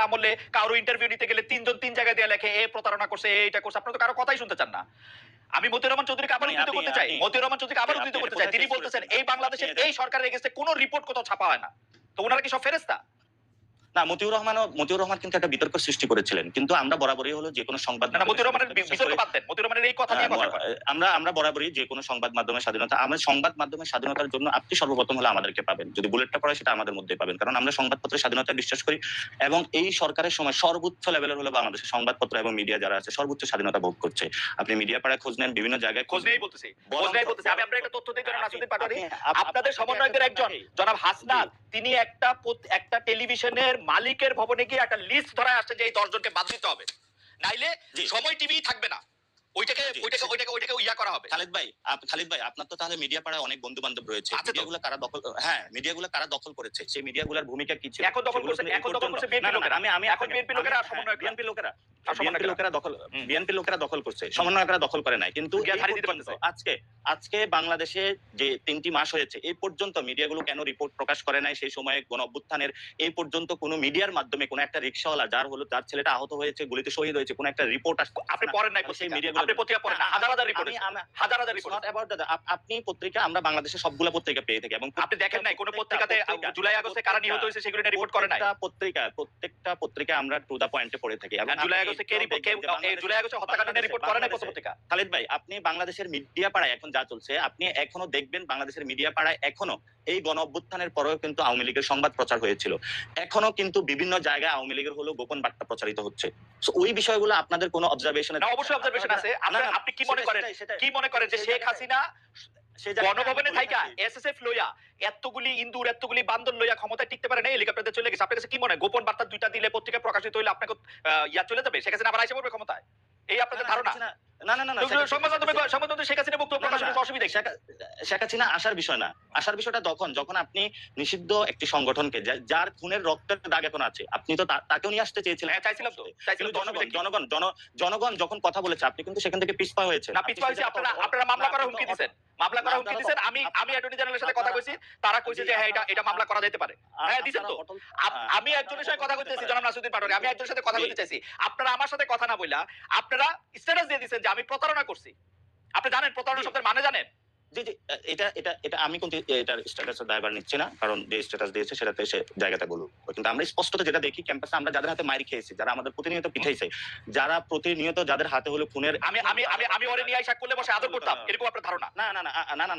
আমলে কারো ইন্টারভিউ নিতে গেলে তিনজন তিন জায়গায় দিয়ে লেখে প্রতারণা করছে, এটা করছে, আপনারা তো কারো কথাই শুনতে চান না। আমি মতিউর রহমান চৌধুরীকে আবার উদ্ধৃত করতে চাই, মতিউর রহমান চৌধুরীকে আবার উদ্ধৃত করতে চাই। তিনি বলতেছেন এই বাংলাদেশের এই সরকারের এগেইনস্টে কোনো রিপোর্ট কোথাও ছাপা হয় না। তো ওনারা কি সব ফেরেশতা? না, মতিউর রহমান কিন্তু একটা বিতর্ক সৃষ্টি করেছিলেন, কিন্তু আমরা বরাবরই হলো যে কোনো সংবাদ না, মতিউর রহমানের বিতর্ক বাদ দেন, মতিউর রহমানের এই কথা নিয়ে কথা কয়। আমরা বরাবরই যে কোনো সংবাদ মাধ্যমের স্বাধীনতা, আমরা সংবাদ মাধ্যমের স্বাধীনতার জন্য আপনি সর্বপ্রথম হলো আমাদেরকে পাবেন, যদি বুলেটটা পড়ে সেটা আমাদের মধ্যে পাবেন, কারণ আমরা সংবাদপত্রের স্বাধীনতা বিশ্বাস করি এবং এই সরকারের সময় সর্বোচ্চ লেভেলের হলো বাংলাদেশের সংবাদপত্র এবং মিডিয়া যারা আছে সর্বোচ্চ স্বাধীনতা ভোগ করছে। আপনি মিডিয়া পাড়ায় খোঁজ নেন, বিভিন্ন জায়গায় খোঁজ নেই বলতেছি, খোঁজ নেই বলতেছি। আমি আপনাদের একটা তথ্য দিই, জনাব নাসিরউদ্দিন পাটোয়ারী, আপনাদের সমন্বয়কদের একজন জনাব হাসনাত, তিনি একটা টেলিভিশনের মালিকের ভবনে গিয়ে একটা লিস্ট ধরায় আসছে যে এই 10 জনকে বাদ দিতে হবে, নাইলে সময় টিভি থাকবে না। ওইটাকে ইয়া করা হবে। খালিদ ভাই আপনার তো তাহলে মিডিয়া পাড়ায় অনেক বন্ধু বান্ধব রয়েছে, মিডিয়াগুলো কারা দখল, মিডিয়াগুলো কারা দখল করেছে, সেই মিডিয়াগুলোর ভূমিকা কি ছিল? এখন দখল করছে বিএনপি লোকেরা। আমি এখন বিএনপি লোকেরা আর সমন্বয় বিএনপি লোকেরা দখল করছে, সমন্বয়করা দখল করে নাই। কিন্তু আজকে বাংলাদেশে যে 3টি মাস হয়েছে এই পর্যন্ত মিডিয়াগুলো কেন রিপোর্ট প্রকাশ করে নাই? সেই সময়ে গণ অভ্যুত্থানের এই পর্যন্ত কোন মিডিয়ার মাধ্যমে কোন একটা রিকশাওয়ালা যার ছেলেটা আহত হয়েছে, গুলিতে শহীদ হয়েছে, কোন একটা রিপোর্ট আপনি পড়েন নাই? সেই মিডিয়াগুলো আপনি পত্রিকা পড়েন না? হাজার রিপোর্ট, হাজার রিপোর্ট। আপনি পত্রিকা, আমরা বাংলাদেশের সবগুলা পত্রিকা পেয়ে থাকি এবং আপনি দেখেন নাই কোন পত্রিকাতে জুলাই আগস্টে কারা নিহত হয়েছে সেগুলো রিপোর্ট করে নাই? প্রত্যেকটা পত্রিকা আমরা টু দা পয়েন্টে পড়ে থাকি। এবং জুলাই আগস্টে কে রিপোর্ট, জুলাই আগস্টে হত্যাকাণ্ডের রিপোর্ট করে নাই পত্রিকা? খালিদ ভাই, আপনি বাংলাদেশের মিডিয়া পাড়ায় এখন যা চলছে আপনি এখনো দেখবেন, বাংলাদেশের মিডিয়া পাড়ায় এখনো এই গণ অভ্যুত্থানের পরেও কিন্তু আওয়ামী লীগের সংবাদ প্রচার হয়েছিল, এখনো কিন্তু বিভিন্ন জায়গায় আওয়ামী লীগের হলো গোপন বার্তা প্রচারিত হচ্ছে। ওই বিষয়গুলো আপনাদের কোনো অবজারভেশন? না, অবশ্যই অবজারভেশন আছে। আপনি কি মনে করেন যে শেখ হাসিনা গণভবনে থাইকা এসএসএফ লইয়া এতগুলি ইন্দুর এতগুলি বান্দর লইয়া ক্ষমতায় টিকতে পারে না, হেলিকপ্টারে চলে গেছে? আপনার কাছে কি মনে হয় গোপন বার্তা দুইটা দিলে পত্রিকা প্রকাশিত হইলে আপনাকে ইয়া চলে যাবে, শেখ হাসিনা আবার আইসা পড়বে ক্ষমতায়? এই আপনাদের ধারণা? শেখ হাসিনা আসার বিষয় না, আসার বিষয়টা যখন আপনি নিষিদ্ধ একটি সংগঠনকে, যার খুনের রক্তের দাগ এখন আছে, আপনি তো তাকেও নিয়ে আসতে চেয়েছিলেন। জনগণ যখন কথা বলেছে আপনি কিন্তু সেখান থেকে পিছপা হয়েছে। আপনারা মামলা করার হুমকি দিচ্ছেন, আমি অ্যাটর্নি জেনারেলের সাথে কথা কইছি, তারা কইছে যে হ্যাঁ এটা মামলা করা যেতে পারে। হ্যাঁ দিছেন তো। আমি একজনের সাথে কথা কইতেছি, জনাব নাসিরউদ্দিন পাটোয়ারী, আমি একজনের সাথে কথা কইতে চাইছি, আপনারা আমার সাথে কথা না বইলা আপনারা স্ট্যাটাস দিয়ে দিচ্ছেন যে আমি প্রতারণা করছি। আপনি জানেন প্রতারণা শব্দের মানে জানেন? জি এটা আমি কিন্তু এটার স্ট্যাটাসের দায়ভার নিচ্ছি না, কারণ যে স্ট্যাটাস দিয়েছে সেটাতে সে জায়গাটা বলুক। কিন্তু আমরা স্পষ্টত যেটা দেখি ক্যাম্পাসে আমরা যাদের হাতে মাইর খেয়েছি, যারা আমাদের প্রতিনিয়ত পিঠাইছে, যারা প্রতিনিয়ত যাদের হাতে হলো খুনের, আমি ওরে নিয়ে আইসা কোলে বসে আদর করতাম, এরকম আপনার ধারণা?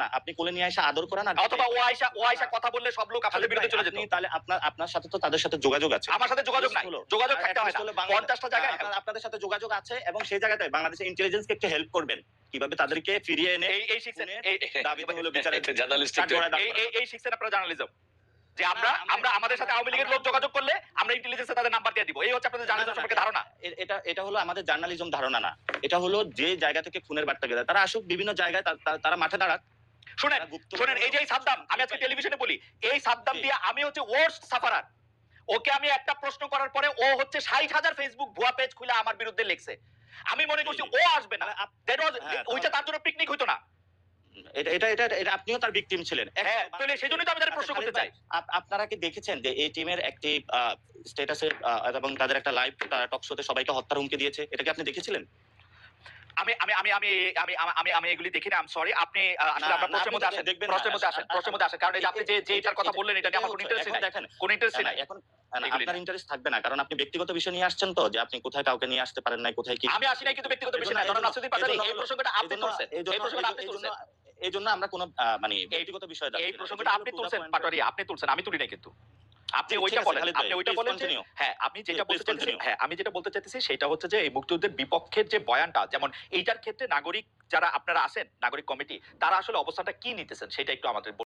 না, আপনি কোলে নিয়ে আইসা আদর করা না, অথবা ও আইসা কথা বললে সব লোক আপনাদের বিরুদ্ধে চলে যেত, তাহলে আপনার সাথে তো তাদের সাথে যোগাযোগ আছে। আমার সাথে যোগাযোগ নাই, যোগাযোগ থাকতে হয় না। 50টা জায়গায় আপনাদের সাথে যোগাযোগ আছে এবং সেই জায়গাতে বাংলাদেশের ইন্টেলিজেন্সকে একটু হেল্প করবেন, কিভাবে তাদেরকে ফিরিয়ে এনে এই শিখছেন, দাবিতে হলো বিচারের এই শিখছেন আপনারা জার্নালিজম, যে আমরা আমাদের সাথে আওয়ামী লীগের লোক যোগাযোগ করলে আমরা ইন্টেলিজেন্সে তাদের নাম্বার দিয়ে দিব। এই হচ্ছে আপনাদের জার্নালিজম সম্পর্কে ধারণা। এটা হলো আমাদের জার্নালিজম ধারণা না, এটা হলো যে জায়গা থেকে খুনের বার্তা গেছে তারা আসুক বিভিন্ন জায়গায়, তারা মাঠে দাঁড়াক। শুনেন এই যে সাদ্দাম, আমি আজকে টেলিভিশনে বলি, এই সাদ্দাম দিয়ে আমি হচ্ছে ওয়ার্স্ট সাফারার। ওকে আমি একটা প্রশ্ন করার পরে ও হচ্ছে 60,000 ফেসবুক ভুয়া পেজ খুলে আমার বিরুদ্ধে লিখছে। আমি মনে করছি ও আসবে না, ওইটা তার জন্য পিকনিক হইতো না। এটা আপনিও তার ভিকটিম ছিলেন। হ্যাঁ, তাহলে সেজন্যই তো আমি তার প্রশ্ন করতে চাই। আপনারা কি দেখেছেন যে এই টিমের একটি স্ট্যাটাসে এবং তাদের একটা লাইভ টক শোতে সবাইকে হত্যার হুমকি দিয়েছে? এটা কি আপনি দেখেছিলেন? আমি এগুলি দেখি না, আই এম সরি। আপনি আসলে আপনার প্রশ্নের মধ্যে আসেন, প্রশ্নের মধ্যে আসেন, কারণ এই যে আপনি যে এটার কথা বললেন এটা নিয়ে আমার কোনো ইন্টারেস্ট নাই, কোনো ইন্টারেস্ট নাই। এখন আপনার ইন্টারেস্ট থাকবে না, কারণ আপনি ব্যক্তিগত বিষয় নিয়ে আসছেন, তো যে আপনি কোথায় কাউকে নিয়ে আসতে পারেন নাই, কোথায় কি। আমি আসি নাই কিন্তু ব্যক্তিগত বিষয় না, জনাব নাসিরউদ্দিন পাটোয়ারী এই প্রসঙ্গটা আপনি তুলছেন, এই জন্য আমরা কোনো মানে ব্যক্তিগত বিষয় এই প্রসঙ্গটা আপনি তুলছেন পাটোয়ারী, আপনি তুলছেন, আমি তুলি নাই কিন্তু। আপনি ওইটা বলেন, হ্যাঁ আমি যেটা বলতে চাইতেছি সেটা হচ্ছে যে এই মুক্তিযুদ্ধের বিপক্ষের যে বয়ানটা, যেমন এইটার ক্ষেত্রে নাগরিক যারা আপনারা আছেন, নাগরিক কমিটি, তারা আসলে অবস্থানটা কি নিতেছেন সেটা একটু আমাদের